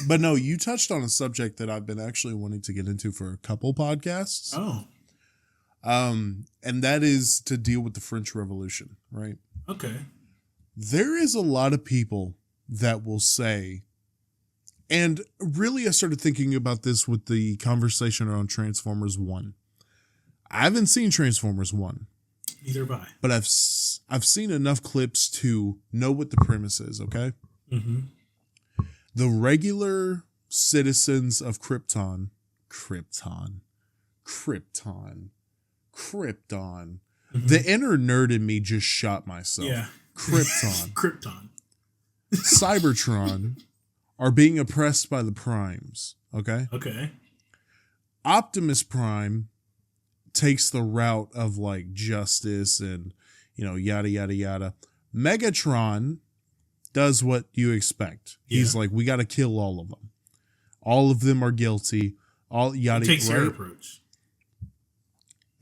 But no, you touched on a subject that I've been actually wanting to get into for a couple podcasts. Oh. And that is to deal with the French Revolution, right? Okay. There is a lot of people that will say, and really I started thinking about this with the conversation around Transformers 1. I haven't seen Transformers 1. Neither have I. But I've seen enough clips to know what the premise is, okay? Mm-hmm. The regular citizens of Krypton. Mm-hmm. The inner nerd in me just shot myself. Yeah. Krypton. Cybertron are being oppressed by the Primes, okay? Okay. Optimus Prime takes the route of like justice and, yada, yada, yada. Megatron does what you expect. Yeah. He's like, we got to kill all of them. All of them are guilty. All yada. He takes their approach.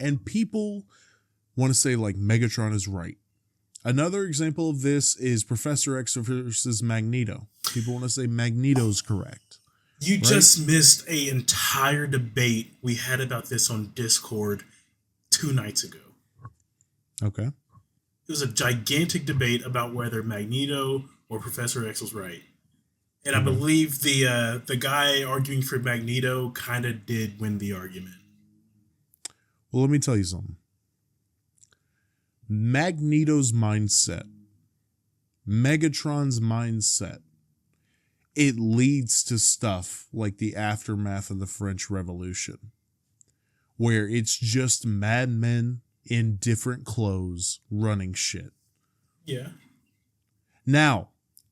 And people want to say like Megatron is right. Another example of this is Professor X versus Magneto. People want to say Magneto's correct. You just missed an entire debate we had about this on Discord 2 nights ago. Okay. It was a gigantic debate about whether Magneto or Professor X was right. And I believe the guy arguing for Magneto kind of did win the argument. Well, let me tell you something. Magneto's mindset, Megatron's mindset, it leads to stuff like the aftermath of the French Revolution, where it's just madmen in different clothes running shit. Yeah. Now,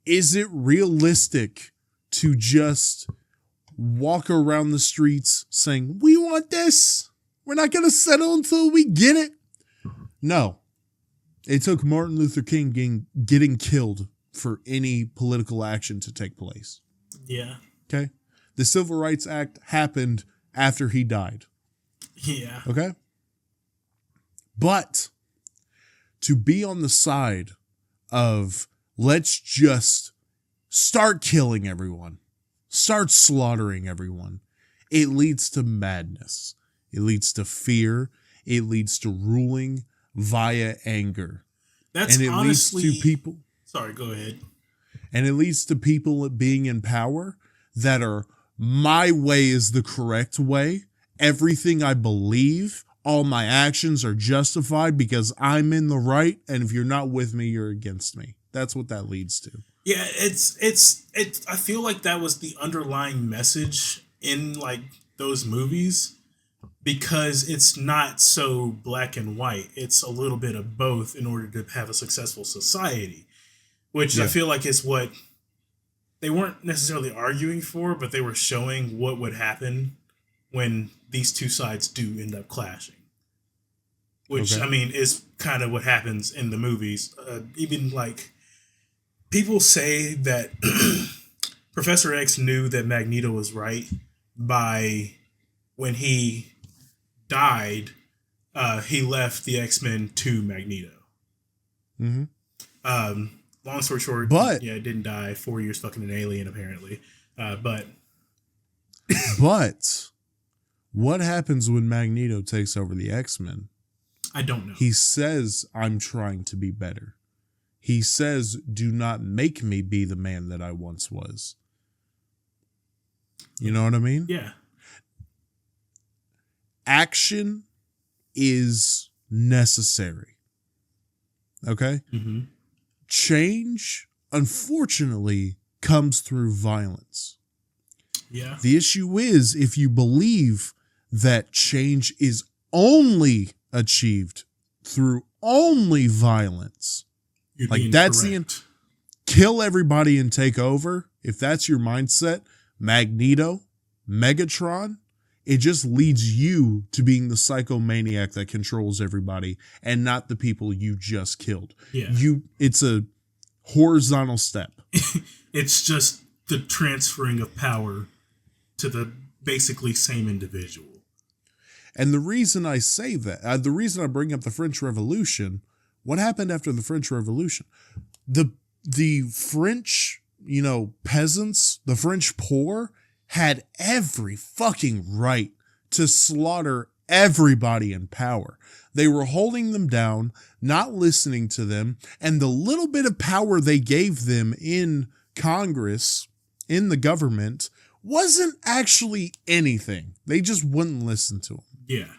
is it realistic to just walk around the streets saying, we want this? We're not going to settle until we get it? No. It took Martin Luther King getting killed for any political action to take place. Yeah. Okay? The Civil Rights Act happened after he died. Yeah. Okay? But to be on the side of let's just start killing everyone, start slaughtering everyone, it leads to madness. It leads to fear. It leads to ruling via anger. That's honestly, leads to people. Sorry, go ahead. And it leads to people being in power that are, my way is the correct way. Everything I believe, all my actions are justified because I'm in the right. And if you're not with me, you're against me. That's what that leads to. Yeah, it's. I feel like that was the underlying message in like those movies. Because it's not so black and white. It's a little bit of both in order to have a successful society. Which I feel like is what they weren't necessarily arguing for, but they were showing what would happen when these two sides do end up clashing. Which, I mean, is kind of what happens in the movies. Even like, people say that Professor X knew that Magneto was right by when he died, he left the X-Men to Magneto. Mm-hmm. Long story short, it didn't die. 4 years fucking an alien, apparently. But what happens when Magneto takes over the X-Men? I don't know. He says, I'm trying to be better. He says, do not make me be the man that I once was. You know what I mean? Yeah. Action is necessary. Okay? Mm-hmm. Change, unfortunately, comes through violence. Yeah. The issue is if you believe that change is only achieved through only violence, you're like that's correct. Kill everybody and take over. If that's your mindset, Magneto, Megatron, it just leads you to being the psychomaniac that controls everybody and not the people you just killed. Yeah. It's a horizontal step. It's just the transferring of power to the basically same individual. And the reason I say that, the reason I bring up the French Revolution, what happened after the French Revolution? The French peasants, the French poor, had every fucking right to slaughter everybody in power. They were holding them down, not listening to them, and the little bit of power they gave them in Congress, in the government, wasn't actually anything. They just wouldn't listen to them. Yeah.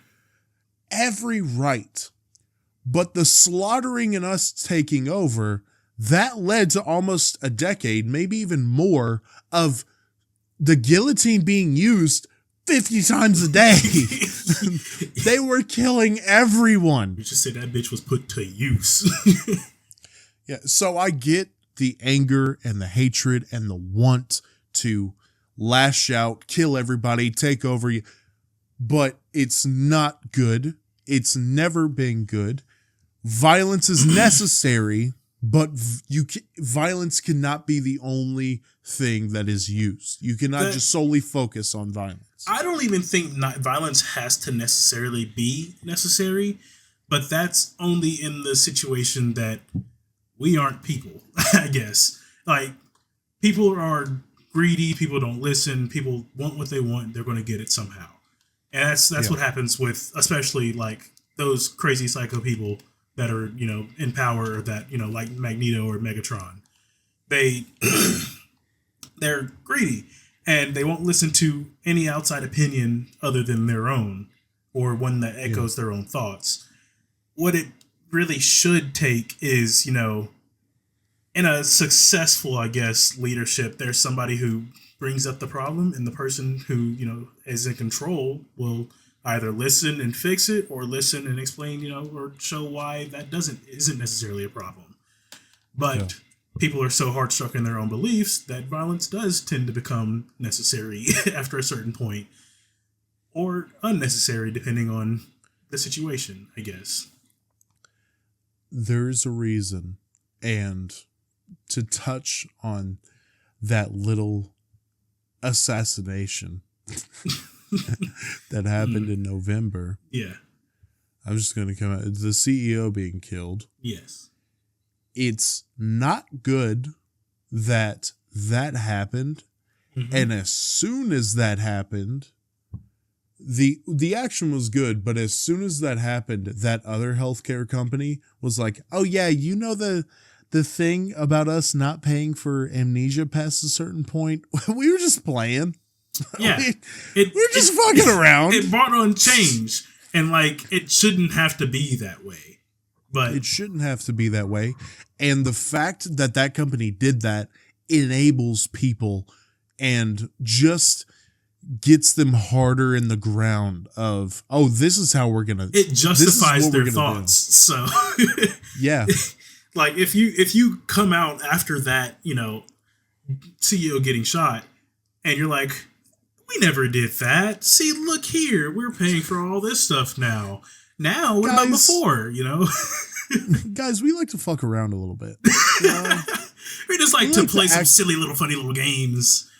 Every right. But the slaughtering and us taking over, that led to almost a decade, maybe even more, of the guillotine being used 50 times a day. They were killing everyone. You just said that bitch was put to use. Yeah, so I get the anger and the hatred and the want to lash out, kill everybody, take over you. But it's not good. It's never been good. Violence is necessary, but violence cannot be the only thing that is used. You cannot just solely focus on violence. I don't even think violence has to necessarily be necessary, but that's only in the situation that we aren't people, I guess. Like, people are greedy, people don't listen, people want what they want, they're going to get it somehow. And that's what happens with, especially, like, those crazy psycho people that are, in power, or that, like Magneto or Megatron. They're greedy, and they won't listen to any outside opinion other than their own, or one that echoes their own thoughts. What it really should take is, in a successful, I guess, leadership, there's somebody who brings up the problem, and the person who, is in control will either listen and fix it, or listen and explain, or show why that isn't necessarily a problem. But people are so hard-struck in their own beliefs that violence does tend to become necessary after a certain point, or unnecessary depending on the situation, I guess. There's a reason, and to touch on that little assassination that happened in November. Yeah. I'm just going to come out. The CEO being killed. Yes. It's not good that happened. Mm-hmm. And as soon as that happened, the action was good, but as soon as that happened, that other healthcare company was like, oh yeah, the thing about us not paying for amnesia past a certain point, we were just playing. Yeah. we were just fucking around. It brought on change, and it shouldn't have to be that way. But it shouldn't have to be that way. And the fact that company did that enables people and just gets them harder in the ground of, oh, this is how we're going to... It justifies their thoughts. So, yeah. If you come out after that, CEO getting shot, and you're like, we never did that. See, look here. We're paying for all this stuff now. Now, what about before, Guys, we like to fuck around a little bit. We just like to play some silly little funny little games.